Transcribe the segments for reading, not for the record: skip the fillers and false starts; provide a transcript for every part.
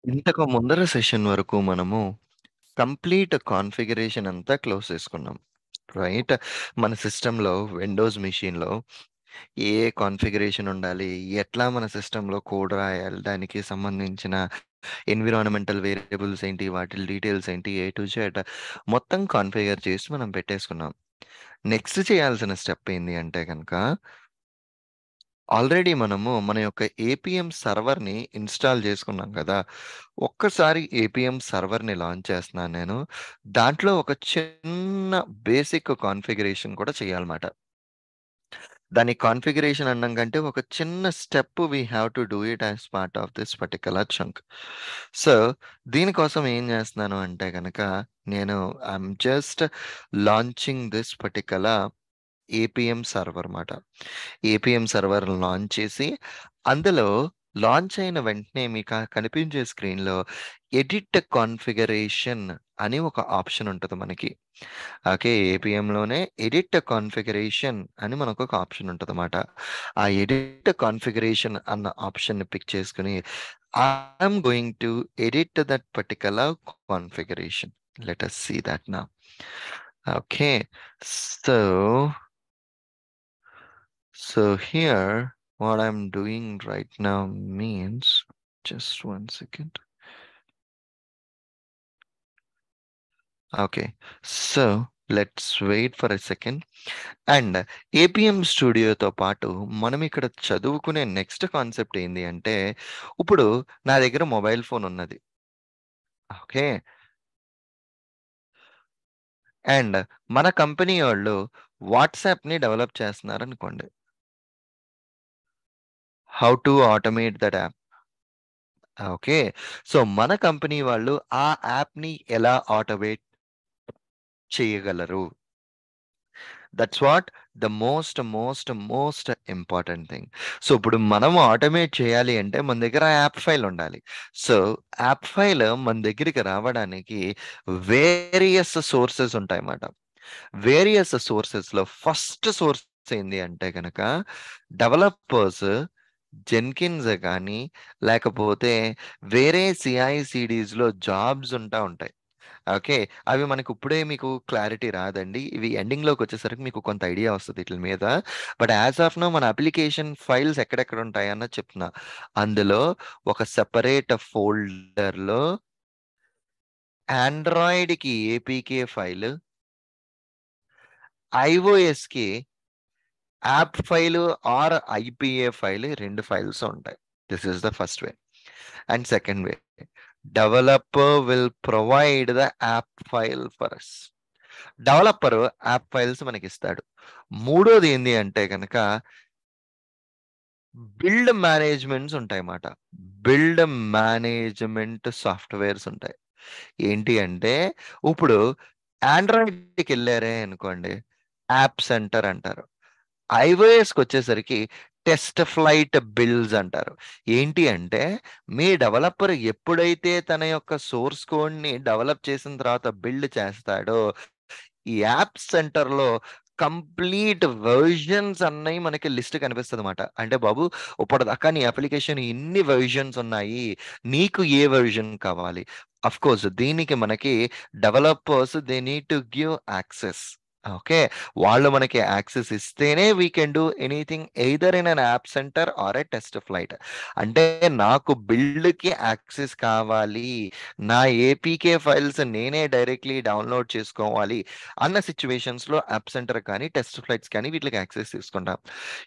ఇంతకు ముందర సెషన్ వరకు మనము కంప్లీట్ కాన్ఫిగరేషన్ అంతా క్లోజ్ చేసుకున్నాం. రైట్? మన సిస్టమ్‌లో విండోస్ మెషిన్‌లో ఏ కాన్ఫిగరేషన్ ఉండాలి? ఎట్లా మన సిస్టమ్‌లో కోడ్ రాయాలి? దానికి సంబంధించిన ఎన్విరాన్మెంటల్ వేరియబుల్స్ ఏంటి? వాటి డీటెయిల్స్ ఏంటి? ఏ టు జెడ్ మొత్తం కాన్ఫిగర్ చేసి మనం పెట్టేసుకున్నాం. నెక్స్ట్ చేయాల్సిన స్టెప్ ఏంది అంటే గనక ఆల్రెడీ మనము మన యొక్క ఏపీఎం సర్వర్‌ని ఇన్‌స్టాల్ చేసుకున్నాం కదా! ఒక్కసారి ఏపీఎం సర్వర్‌ని లాంచ్ చేస్తున్నాను నేను. దాంట్లో ఒక చిన్న బేసిక్ కాన్ఫిగరేషన్ కూడా చేయాలమాట. దాని కాన్ఫిగరేషన్ అనడం కంటే ఒక చిన్న step we have to do it as part of this particular chunk. So, దీనికోసం ఏం చేస్తున్నాను అంటే గనక నేను I'm just launching this particular APM server మాట. ఏపీఎం సర్వర్ లాంచ్ చేసి, అందులో లాంచ్ అయిన వెంటనే మీకు కనిపించే స్క్రీన్‌లో ఎడిట్ కాన్ఫిగరేషన్ అని ఒక ఆప్షన్ ఉంటది మనకి. ఓకే. ఏపీఎంలోనే ఎడిట్ కాన్ఫిగరేషన్ అని మనకొక ఆప్షన్ ఉంటదన్నమాట. ఆ ఎడిట్ కాన్ఫిగరేషన్ అన్న ఆప్షన్‌ని పిక్ చేసుకొని, I'm going to edit that particular configuration. Let us see that now. Okay. So So here, what I'm doing right now means, just one second. Okay, so let's wait for a second. And APM స్టూడియోతో పాటు మనం ఇక్కడ చదువుకునే next concept ఏంది అంటే, ఇప్పుడు నా దగ్గర మొబైల్ ఫోన్ ఉన్నది. ఓకే. అండ్ మన కంపెనీ వాళ్ళు వాట్సాప్‌ని డెవలప్ చేస్తున్నారనుకోండి. How to automate that app. Okay. So, మన కంపెనీ వాళ్ళు ఆ యాప్‌ని ఎలా ఆటోమేట్ చేయగలరు? That's what the most important thing. So, ఇప్పుడు మనం ఆటోమేట్ చేయాలి అంటే మన దగ్గర యాప్ ఫైల్ ఉండాలి. సో, యాప్ ఫైల్ మన దగ్గరికి రావడానికి వేరియస్ సోర్సెస్ ఉంటాయన్నమాట. వేరియస్ సోర్సెస్‌లో ఫస్ట్ సోర్స్ ఏంది అంటే గనక డెవలపర్స్ జెన్కిన్స్ గానీ, లేకపోతే వేరే సీఐసీడీస్‌లో జాబ్స్ ఉంటాయి. ఓకే. అవి మనకిప్పుడే మీకు క్లారిటీ రాదండి. ఇవి ఎండింగ్‌లోకొచ్చేసరికి మీకు కొంత ఐడియా వస్తది ఈటిల మీద. బట్ యాస్ ఆఫ్ నౌ మన అప్లికేషన్ ఫైల్స్ ఎక్కడెక్కడ ఉంటాయన్నది చెప్తున్నా. అందులో ఒక సెపరేట్ ఫోల్డర్‌లో ఆండ్రాయిడ్‌కి ఏపీకే ఫైల్, ఐఓఎస్‌కి app file or IPA file 2 files ఉంటాయి. This is the first way. And second way, developer will provide the app file for us. Developer app files మనకిస్తాడు. మూడోది ఏంది అంటే గనక బిల్డ్ మేనేజ్‌మెంట్స్ ఉంటాయన్నమాట. బిల్డ్ మేనేజ్‌మెంట్ సాఫ్ట్‌వేర్స్ ఉంటాయి. ఏంటి అంటే ఇప్పుడు ఆండ్రాయిడ్‌కెళ్లారే అనుకోండి, యాప్ సెంటర్ అంటారు. ఐఓఎస్‌కొచ్చేసరికి టెస్ట్ ఫ్లైట్ బిల్డ్స్ అంటారు. ఏంటి అంటే మీ డెవలపర్ ఎప్పుడైతే తన యొక్క సోర్స్ కోడ్‌ని డెవలప్ చేసిన తర్వాత బిల్డ్ చేస్తాడో ఈ యాప్ సెంటర్‌లో కంప్లీట్ వెర్షన్స్ అన్నయి మనకి లిస్ట్ కనిపిస్తదన్నమాట. అంటే బాబు ఇప్పటిదాకా నీ అప్లికేషన్ ఇన్ని వెర్షన్స్ ఉన్నాయి. నీకు ఏ వెర్షన్ కావాలి? ఆఫ్‌కోర్స్ దీనికి మనకి developers they need to give access. Okay. వాళ్ళు మనకి యాక్సెస్ ఇస్తేనే we can do anything either in an App Center or a TestFlight. అంటే నాకు బిల్డ్‌కి యాక్సెస్ కావాలి. నా ఏపీకే ఫైల్స్ నేనే డైరెక్ట్‌లీ డౌన్‌లోడ్ చేసుకోవాలి అన్న సిట్యుయేషన్స్‌లో యాప్ సెంటర్ కానీ, టెస్ట్ ఫ్లైట్స్ కానీ వీటికి యాక్సెస్ తీసుకుంటాం.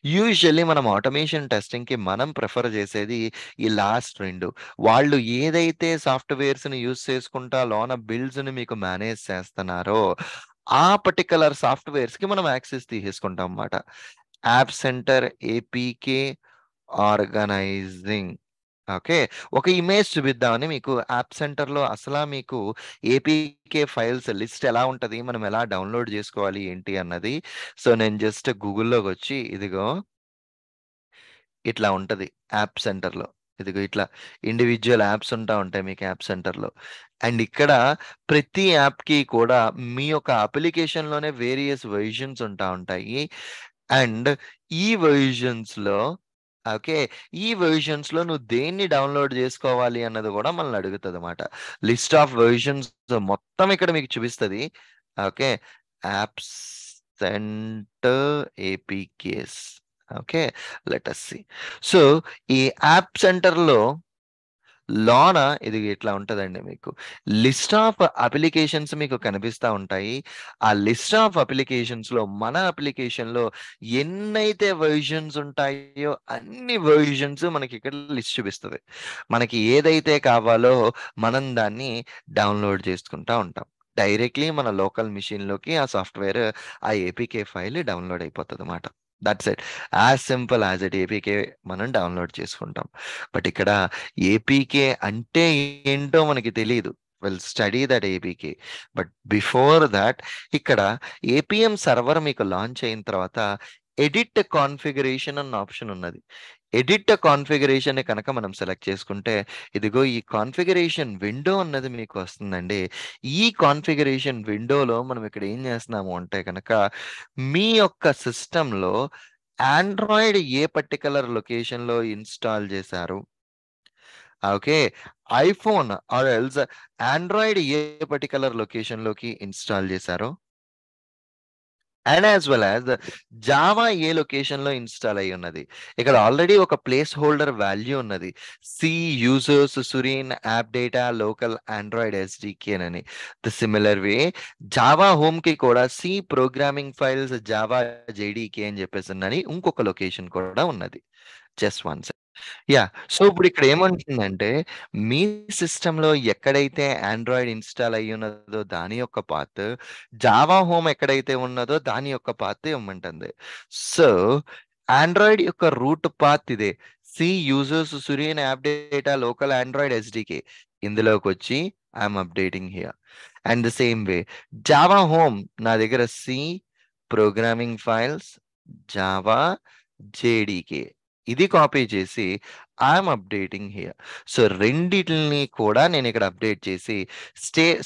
యూజువల్లీ మనం ఆటోమేషన్ టెస్టింగ్‌కి మనం ప్రిఫర్ చేసేది ఈ లాస్ట్ 2. వాళ్ళు ఏదైతే సాఫ్ట్‌వేర్స్‌ని యూజ్ చేసుకుంటా లోన బిల్డ్స్‌ని మీకు మేనేజ్ చేస్తున్నారో, ఆ పర్టిక్యులర్ సాఫ్ట్‌వేర్స్‌కి మనం యాక్సెస్ తీసేసుకుంటాం మాట. App Center APK organising. Okay. ఒక ఇమేజ్ చూపిద్దామని మీకు యాప్ సెంటర్‌లో అసలా మీకు ఏపీకే ఫైల్స్ లిస్ట్ ఎలా ఉంటది? మనం ఎలా డౌన్‌లోడ్ జేసుకోవాలి ఏంటి అన్నది. సో, నేను జస్ట్ గూగుల్‌లోకొచ్చి ఇదిగో ఇట్లా ఉంటది యాప్ సెంటర్‌లో. ఇదిగో ఇట్లా ఇండివిడ్యువల్ యాప్స్ ఉంటాయి మీకు యాప్ సెంటర్‌లో. అండ్ ఇక్కడ ప్రతి యాప్‌కి కూడా మీ యొక్క అప్లికేషన్‌లోనే వేరియస్ వెర్షన్స్ ఉంటాయి. అండ్ ఈ వెర్షన్స్‌లో ఓకే. ఈ వెర్షన్స్‌లో నువ్వు దేన్ని డౌన్‌లోడ్ జేసుకోవాలి అన్నది గూడా మనల్ని అడుగుతదనమాట. లిస్ట్ ఆఫ్ వెర్షన్స్ మొత్తం ఇక్కడ మీకు చూపిస్తది. Okay. Absent APKs. Okay. Let us see. So, ఈ యాప్ సెంటర్‌లో లోన ఇది ఇట్లా ఉంటదండి మీకు. లిస్ట్ ఆఫ్ అప్లికేషన్స్ మీకు కనిపిస్తా ఉంటాయి. ఆ లిస్ట్ ఆఫ్ అప్లికేషన్స్‌లో మన అప్లికేషన్‌లో ఎన్నైతే వెర్షన్స్ ఉంటాయో అన్ని వెర్షన్స్ మనకిక్కడ లిస్ట్ చూపిస్తది. మనకి ఏదైతే కావాలో మనం దాన్ని డౌన్‌లోడ్ చేసుకుంటా ఉంటాం. డైరెక్ట్‌లీ మన లోకల్ మెషిన్‌లోకి ఆ సాఫ్ట్‌వేర్ ఆ ఏపీకే ఫైల్ డౌన్‌లోడ్ అయిపోతదన్నమాట. That's it. As simple as it APK మనం డౌన్‌లోడ్ చేసుకుంటాం. బట్ ఇక్కడ ఏపీకే అంటే ఏంటో మనకి తెలీదు. Will study that APK. But before that ఇక్కడ ఏపీఎం సర్వర్ మీకు లాంచ్ అయిన తర్వాత ఎడిట్ కాన్ఫిగరేషన్ అన్న ఆప్షన్ ఉన్నది. ఎడిట్ కాన్ఫిగరేషన్ కనుక మనం సెలెక్ట్ చేసుకుంటే ఇదిగో ఈ కాన్ఫిగరేషన్ విండో అన్నది మీకు వస్తుందండి. ఈ కాన్ఫిగరేషన్ విండోలో మనం ఇక్కడ ఏం చేస్తున్నాము అంటే కనుక మీ యొక్క సిస్టంలో ఆండ్రాయిడ్ ఏ పర్టిక్యులర్ లొకేషన్‌లో ఇన్‌స్టాల్ చేశారు. Okay. IPhone or else Android ఏ పర్టిక్యులర్ లొకేషన్‌లోకి ఇన్‌స్టాల్ చేశారో and as well as Java ఏ లొకేషన్‌లో ఇన్‌స్టాల్ అయ్యున్నది. ఇక్కడ ఆల్రెడీ ఒక ప్లేస్ హోల్డర్ వాల్యూ ఉన్నది. C users Sureen app data local Android SDK అని. ది సిమిలర్ వే జావా హోమ్‌కి కూడా C programming files Java JDK అని చెప్పేసని ఇంకొక లొకేషన్ కూడా ఉన్నది. Just one yeah! సో, ఇప్పుడిక్కడ ఏమంటుందంటే, మీ సిస్టమ్‌లో ఎక్కడైతే ఆండ్రాయిడ్ ఇన్‌స్టాల్ అయ్యున్నదో దాని యొక్క పాత్, జావా హోమ్ ఎక్కడైతే ఉన్నదో దాని యొక్క పాత్ ఇవ్వమంటుంది. సో, ఆండ్రాయిడ్ యొక్క రూట్ పాత్ ఇదే. C users Surian app data local Android SDK. ఇందులోకొచ్చి I'm updating here. And the same way Java home నా దగ్గర C programming files, Java, JDK ఇది కాపీ చేసి ఐయామ్ అప్డేటింగ్ హియర్. సో, రెండిటిలిని కూడా నేనిక్కడ అప్డేట్ చేసి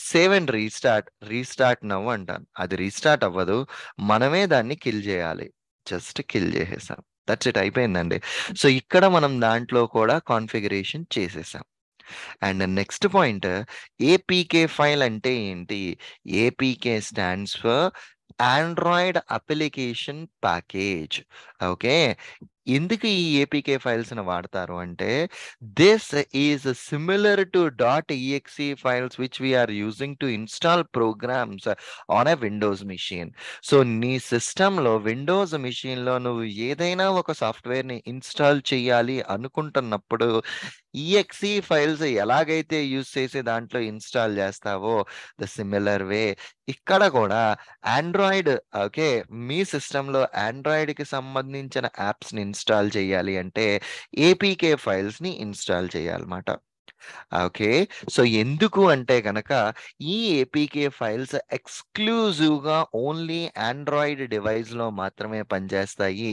సేవ్ అండ్ రీస్టార్ట్ నౌ అంటాను. అది రీస్టార్ట్ అవ్వదు. మనమే దాన్ని కిల్ జేయాలి. జస్ట్ కిల్ జేసేసాం. దట్స్ ఇట్ అయిపోయిందండి. సో, ఇక్కడ మనం దాంట్లో కూడా కాన్ఫిగరేషన్ చేసేసాం. And next point APK file అంటే ఏంటి? APK stands for Android application package. Okay. ఎందుకు ఈ ఏపీకే ఫైల్స్‌ని వాడతారు అంటే, this is similar to .exe files which we are using to install programs on a Windows machine. So, నీ సిస్టమ్‌లో Windows మెషిన్‌లో నువ్వు ఏదైనా ఒక సాఫ్ట్‌వేర్‌ని ఇన్‌స్టాల్ చేయాలి అనుకుంటున్నప్పుడు, ఈఎక్సీ ఫైల్స్ ఎలాగైతే యూజ్ చేసి దాంట్లో ఇన్‌స్టాల్ చేస్తావో, ద సిమిలర్ వే ఇక్కడ కూడా ఆండ్రాయిడ్ ఓకే. మీ సిస్టమ్‌లో ఆండ్రాయిడ్‌కి సంబంధించిన యాప్స్‌ని ఇన్‌స్టాల్ చేయాలి అంటే ఏపీకే ఫైల్స్‌ని ఇన్‌స్టాల్ చేయాలన్నమాట. ఓకే. సో, ఎందుకు అంటే గనక ఈ ఏపీకే ఫైల్స్ ఎక్స్‌క్లూజివ్‌గా ఓన్లీ ఆండ్రాయిడ్ డివైస్‌లో మాత్రమే పనిచేస్తాయి.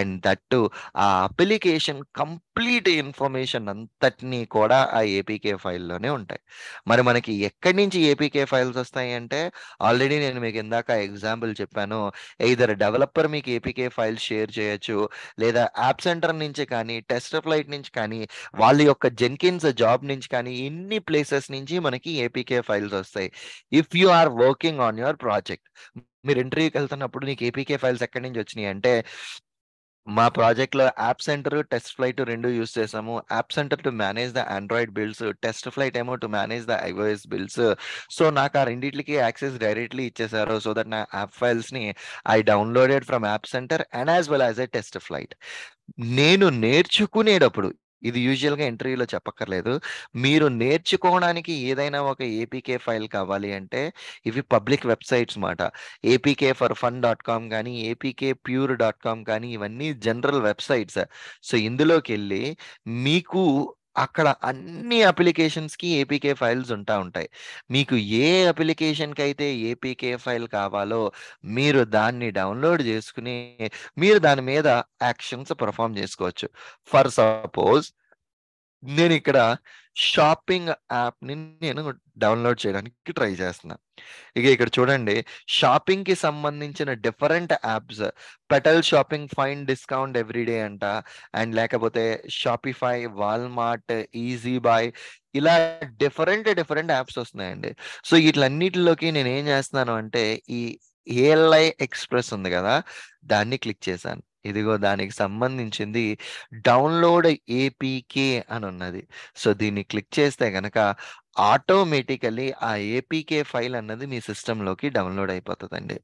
అండ్ దట్ టూ ఆ అప్లికేషన్ కంప్లీట్ ఇన్ఫర్మేషన్ అంతటిని కూడా ఆ ఏపీకే ఫైల్‌లోనే ఉంటాయి. మరి మనకి ఎక్కడి నుంచి ఏపీకే ఫైల్స్ వస్తాయి అంటే ఆల్రెడీ నేను మీకు ఇందాక ఎగ్జాంపుల్ చెప్పాను. ఎయిదర్ డెవలపర్ మీకు ఏపీకే ఫైల్స్ షేర్ చేయొచ్చు. లేదా యాప్ సెంటర్ నుంచి కానీ, టెస్ట్ ఫ్లైట్ నుంచి కానీ వాళ్ళ యొక్క జెన్కిన్స్ జాబ్ నుంచి కానీ ఇన్ని ప్లేసెస్ నుంచి మనకి ఏపీకే ఫైల్స్ వస్తాయి. If you are working on your project. మీరు ఇంటర్వ్యూకి వెళ్తున్నప్పుడు నీకు ఏపీకే ఫైల్స్ ఎక్కడి నుంచి వచ్చినాయి అంటే మా ప్రాజెక్ట్‌లో App Center, TestFlight 2 use చేసాము. App Center to manage the Android builds, TestFlight ఏమో to manage the iOS builds. So, నాకు ఆ రెండిట్లికి యాక్సెస్ డైరెక్ట్‌లీ ఇచ్చేసారు. సో దట్ నా యాప్ ఫైల్స్‌ని I downloaded from App Center and as well as a TestFlight. నేను నేర్చుకునేటప్పుడు ఇది యూజువల్‌గా ఇంటర్వ్యూలో చెప్పక్కర్లేదు. మీరు నేర్చుకోవడానికి ఏదైనా ఒక ఏపీకే ఫైల్ కావాలి అంటే ఇవి పబ్లిక్ వెబ్‌సైట్స్ మాట. apkforfun.com గానీ, apkpure.com కానీ ఇవన్నీ జనరల్ వెబ్‌సైట్స్. సో, ఇందులోకెళ్ళి మీకు అక్కడ అన్ని అప్లికేషన్స్‌కి ఏపీకే ఫైల్స్ ఉంటాయి. మీకు ఏ అప్లికేషన్‌కైతే ఏపీకే ఫైల్ కావాలో మీరు దాన్ని డౌన్‌లోడ్ చేసుకొని మీరు దాని మీద యాక్షన్స్ పెర్ఫార్మ్ చేసుకోవచ్చు. ఫర్ సపోజ్ నేను ఇక్కడ షాపింగ్ యాప్‌ని నేను డౌన్‌లోడ్ చేయడానికి ట్రై చేస్తున్నా. ఇక ఇక్కడ చూడండి, షాపింగ్‌కి సంబంధించిన different apps, petal shopping fine discount everyday అంట. అండ్ లేకపోతే షాపిఫై, వాల్మార్ట్, ఈజీ బై, ఇలా డిఫరెంట్ యాప్స్ వస్తున్నాయండి. సో ఈటిలన్నిటిలోకి నేనేం చేస్తున్నాను అంటే, ఈ ఏఎల్ఐ ఎక్స్‌ప్రెస్ ఉంది గదా! దాన్ని క్లిక్ చేశాను. ఇదిగో దానికి సంబంధించింది డౌన్‌లోడ్ ఏపీకే అనున్నది. సో దీన్ని క్లిక్ చేస్తే గనక ఆటోమేటికల్లీ ఆ ఏపీకే ఫైల్ అన్నది మీ సిస్టమ్‌లోకి డౌన్‌లోడ్ అయిపోతదండి.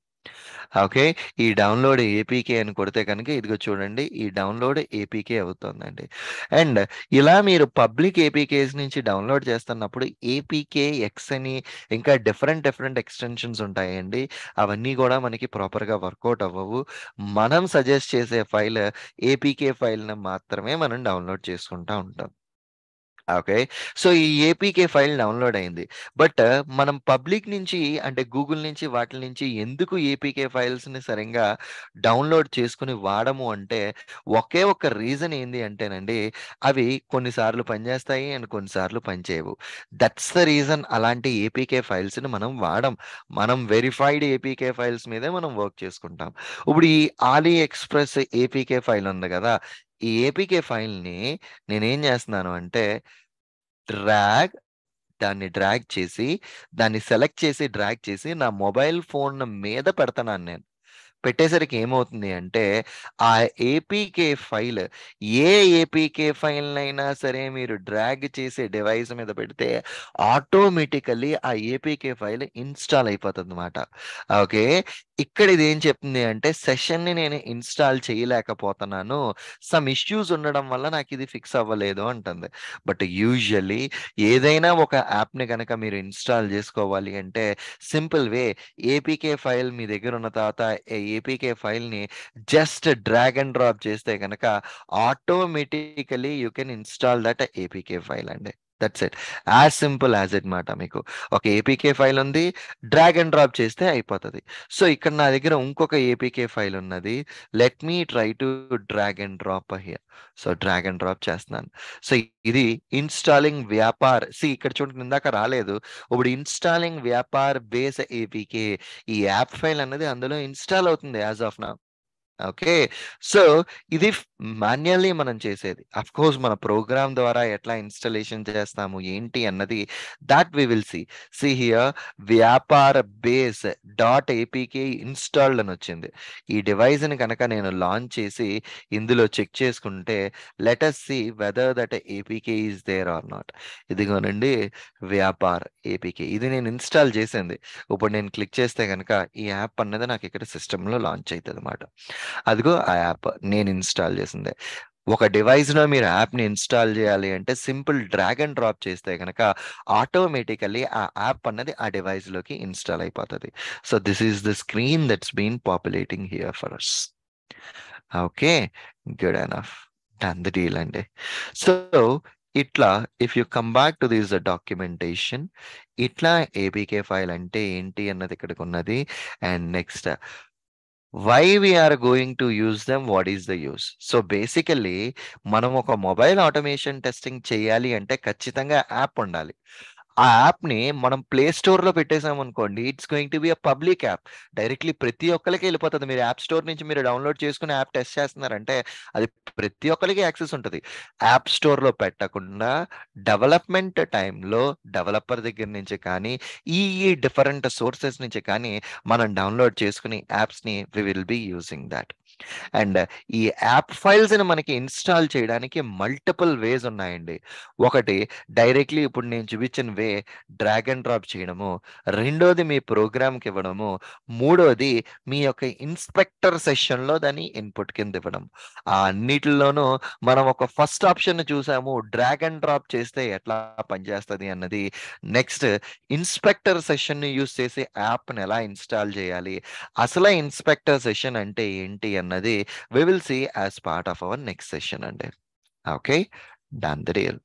ఓకే. ఈ డౌన్‌లోడ్ ఏపీకే అని కొడితే కనుక ఇదిగో చూడండి, ఈ డౌన్‌లోడ్ ఏపీకే అవుతుందండి. అండ్ ఇలా మీరు పబ్లిక్ ఏపీకేస్ నుంచి డౌన్‌లోడ్ చేస్తున్నప్పుడు ఏపీకే ఎక్స్ అని ఇంకా డిఫరెంట్ ఎక్స్‌టెన్షన్స్ ఉంటాయండి. అవన్నీ గూడా మనకి ప్రాపర్‌గా వర్కౌట్ అవ్వవు. మనం సజెస్ట్ చేసే ఫైల్ ఏపీకే ఫైల్‌ని మాత్రమే మనం డౌన్‌లోడ్ చేసుకుంటా ఉంటాం. ఓకే. సో, ఈ ఏపీకే ఫైల్ డౌన్‌లోడ్ అయింది. బట్ మనం పబ్లిక్ నుంచి అంటే గూగుల్ నుంచి వాటిల నుంచి ఎందుకు ఏపీకే ఫైల్స్‌ని సరింగా డౌన్‌లోడ్ చేసుకొని వాడము అంటే, ఒకే ఒక్క రీజన్ ఏంది అంటేనండి, అవి కొన్నిసార్లు పనిచేస్తాయి అండ్ కొన్నిసార్లు పనిచేయవు. దట్స్ ద రీజన్ అలాంటి ఏపీకే ఫైల్స్‌ని మనం వాడం. మనం వెరిఫైడ్ ఏపీకే ఫైల్స్ మీదే మనం వర్క్ చేసుకుంటాం. ఇప్పుడు ఈ ఆలీ ఎక్స్‌ప్రెస్ ఏపీకే ఫైల్ ఉంది గదా! ఈ ఏపీకే ఫైల్‌ని నేనేం చేస్తున్నాను అంటే డ్రాగ్ దాన్ని డ్రాగ్ చేసి, దాన్ని సెలెక్ట్ చేసి, డ్రాగ్ చేసి నా మొబైల్ ఫోన్ మీద పెడతన్నాను నేను. పెట్టేసరికి ఏమవుతుంది అంటే, ఆ ఏపీకే ఫైల్ ఏ ఏపీకే ఫైల్‌నైనా సరే మీరు డ్రాగ్ చేసి డివైస్ మీద పెడితే ఆటోమేటికల్లీ ఆ ఏపీకే ఫైల్ ఇన్‌స్టాల్ అయిపోతదనమాట. ఓకే. ఇక్కడ ఇదేం చెప్తుంది అంటే, సెషన్‌ని నేను ఇన్‌స్టాల్ చేయలేకపోతున్నాను. సమ్ ఇష్యూస్ ఉండడం వల్ల నాకిది ఫిక్స్ అవ్వలేదు అంటుంది. బట్ యూజువల్లీ ఏదైనా ఒక యాప్‌ని గనక మీరు ఇన్‌స్టాల్ జేసుకోవాలి అంటే సింపుల్ వే, ఏపీకే ఫైల్ మీ దగ్గరున్న తర్వాత ఏపీకే ఫైల్‌ని జస్ట్ డ్రాగ్ అండ్ డ్రాప్ చేస్తే గనక automatically you can install that APK file అండి. That's it. As simple as it మాట మీకు. ఒక ఏపీకే ఫైల్ ఉంది. డ్రాగ్ అండ్ డ్రాప్ చేస్తే అయిపోతది. సో, ఇక్కడ నా దగ్గర ఇంకొక ఏపీకే ఫైల్ ఉన్నది. Let me try to drag and drop here. So, drag and drop చేస్తున్నాను. సో, ఇది ఇన్‌స్టాలింగ్ వ్యాపార్ ఇక్కడ చూడండి ఇందాక రాలేదు. ఇప్పుడు ఇన్‌స్టాలింగ్ వ్యాపార్ బేస్ ఏపీకే, ఈ యాప్ ఫైల్ అన్నది అందులో ఇన్‌స్టాల్ అవుతుంది as of now. Okay. So, ఇది మాన్యుయల్లీ మనం చేసేది. అఫ్‌కోర్స్ మన ప్రోగ్రామ్ ద్వారా ఎట్లా ఇన్‌స్టాలేషన్ చేస్తాము, ఏంటి అన్నది that we will see. See here Vyapar base dot APK installed అనొచ్చింది. ఈ డివైస్‌ని గనక నేను లాంచ్ చేసి ఇందులో చెక్ చేసుకుంటే let us see whether that APK is there or not. ఇదిగోనండి వ్యాపార్ ఏపీకే. ఇది నేను ఇన్‌స్టాల్ చేసింది. ఇప్పుడు నేను క్లిక్ చేస్తే గనక ఈ యాప్ అన్నది నాకు ఇక్కడ సిస్టమ్‌లో లాంచ్ అయితదనమాట. అదిగో ఆ యాప్ నేను ఇన్‌స్టాల్ చేసిందే. ఒక డివైస్‌లో మీరు యాప్‌ని ఇన్‌స్టాల్ చేయాలి అంటే సింపుల్ డ్రాగ్ అండ్ డ్రాప్ చేస్తే గనక ఆటోమేటికల్లీ ఆ యాప్ అన్నది ఆ డివైస్‌లోకి ఇన్‌స్టాల్ అయిపోతది. So, this is the screen that's been populating here for us. Okay. Good enough. Done the deal అండి. సో, ఇట్లా if you come back to this documentation, ఇట్లా ఏపీకే ఫైల్ అంటే ఏంటి అన్నది ఇక్కడికున్నది. And next why we are going to use them, what is the use. So basically మనం ఒక mobile automation testing చేయాలి అంటే ఖచ్చితంగా యాప్ ఉండాలి. ఆ యాప్‌ని మనం ప్లే స్టోర్‌లో పెట్టేసామనుకోండి, it's going to be a public app. Directly ప్రతి ఒక్కళ్ళకి ఎళ్ళిపోతది. మీరు యాప్ స్టోర్ నుంచి మీరు డౌన్‌లోడ్ చేసుకొని యాప్ టెస్ట్ చేస్తున్నారంటే, అది ప్రతి ఒక్కళ్ళకి యాక్సెస్ ఉంటది. యాప్ స్టోర్‌లో పెట్టకుండా డెవలప్‌మెంట్ టైమ్‌లో డెవలపర్ దగ్గర నుంచి కానీ, ఈ డిఫరెంట్ సోర్సెస్ నుంచి కానీ మనం డౌన్‌లోడ్ చేసుకొని యాప్స్‌ని we will be using that. And ఈ యాప్ ఫైల్స్‌ని మనకి ఇన్‌స్టాల్ చేయడానికి మల్టిపుల్ వేస్ ఉన్నాయండి. ఒకటి డైరెక్ట్‌లీ ఇప్పుడు నేను చూపించిన వే డ్రాగ్ అండ్ డ్రాప్ చేయడము. రెండోది మీ ప్రోగ్రామ్‌కి ఇవ్వడము. మూడోది మీ యొక్క ఇన్స్‌పెక్టర్ సెషన్‌లో దాన్ని ఇన్‌పుట్ కింద ఇవ్వడం. ఆ అన్నిటిలోనూ మనం ఒక ఫస్ట్ ఆప్షన్‌ని చూసాము. డ్రాగ్ అండ్ డ్రాప్ చేస్తే ఎట్లా పనిచేస్తది అన్నది. నెక్స్ట్ ఇన్స్‌పెక్టర్ సెషన్‌ని యూజ్ చేసి యాప్‌ని ఎలా ఇన్‌స్టాల్ చేయాలి? అసలు ఇన్స్‌పెక్టర్ సెషన్ అంటే ఏంటి అన్నది we will see as part of our next session అండి. ఓకే. Done the deal.